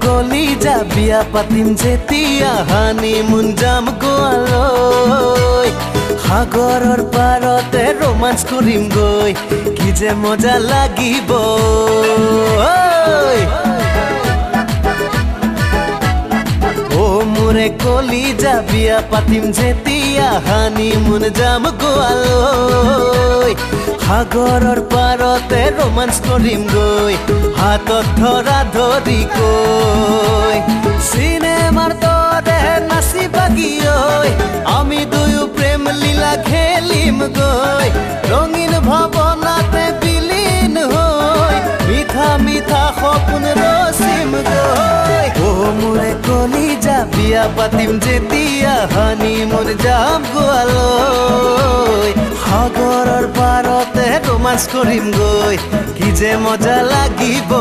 কলিজা বিয়া পাতিম যেতিয়া হানিমুন যাম গোৱালৈ সাগৰৰ পাৰতে ৰোমাঞ্চ কৰিম গৈ কি যে মজা লাগিব ও মোৰে কলিজা বিয়া পাতিম যেতিয়া হানিমুন যাম গোৱালৈ সাগৰৰ পাৰতে ৰোমাঞ্চ কৰিম গৈ হাতত ধৰা ধৰি কৈ চিনেমাৰ দৰে নাচি বাগি ঐ আমি দুয়ো প্ৰেম লীলা খেলিম গৈ ৰঙীন ভাৱনাতে বিলীন হৈ মিঠা মিঠা সপোন ৰচিম গৈ ও মোৰে কলিজা বিয়া পাতিম যেতিয়া হানিমুন যাম গোৱালৈ সাগৰৰ পাৰতে ৰোমাঞ্চ কৰিম গৈ কি যে মজা লাগিব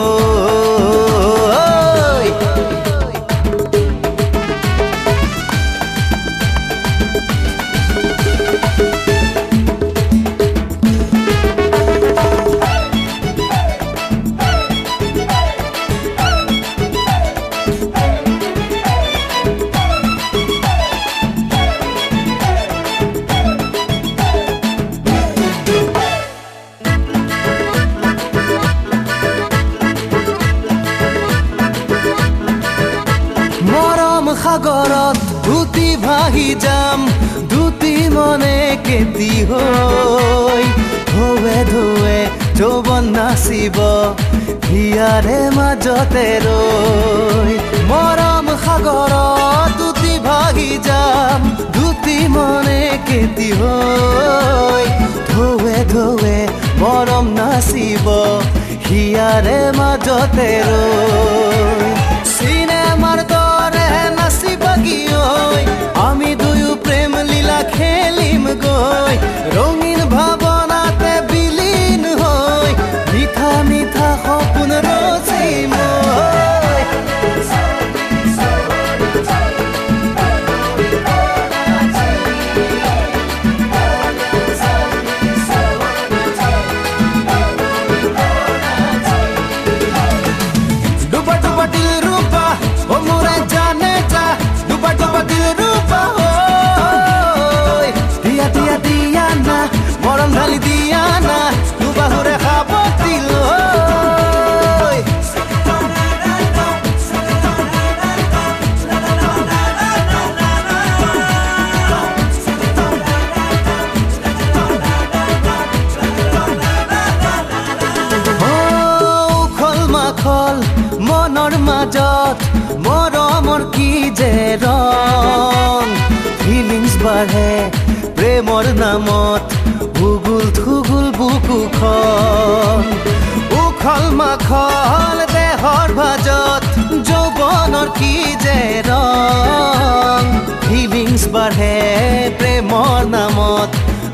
সাগৰত দুটি ভাহি যাম দুটি মনে কেতি হৈ ধোৱে ধোৱে যৌৱন নাচিব হিয়াৰে মাজতে ৰৈ মৰম সাগৰত দুটি ভাহি যাম দুটি মনে কেতি হৈ ধোৱে ধোৱে মৰম নাচিব হিয়াৰে মাজতে ৰৈ চিনেমাৰ দৰে নাচি বাগি ঐ আমি দুয়ো প্ৰেম লীলা খেলিম গৈ ৰঙীন ভাৱনাতে বিলীন হৈ মিঠা মিঠা সপোন ৰচিম ঢালি দিয়া না দুবাহুৰে খাব দিল উখল মাখল মনৰ মাজত মৰমৰ কি যে ৰং ফিলিংছ বাঢ়ে প্ৰেমৰ নামত ভুগুল থুগুল বুকুখন উখল মাখল দেহৰ ভাজত যৌৱনৰ কি যে ৰং ফিলিংছ বাঢ়ে প্ৰেমৰ নামত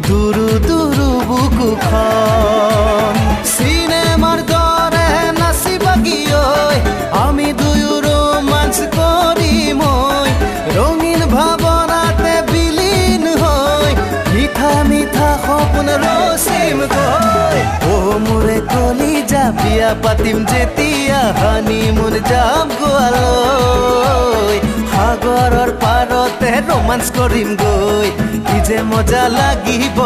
দুৰু দুৰু বুকুখন চিনেমাৰ দৰে নাচি বাগি ঐ আমি দুয়ো ৰোমাঞ্চ কৰিম ঐ ৰঙীন ভাৱনাতে বিলীন হৈ মিঠা মিঠা সপোন ৰচিম গৈ ও মোৰে কলিজা বিয়া পাতিম যেতিয়া হানিমুন যাম গোৱালৈ সাগৰৰ পাৰতে ৰোমাঞ্চ কৰিম গৈ কি যে মজা লাগিব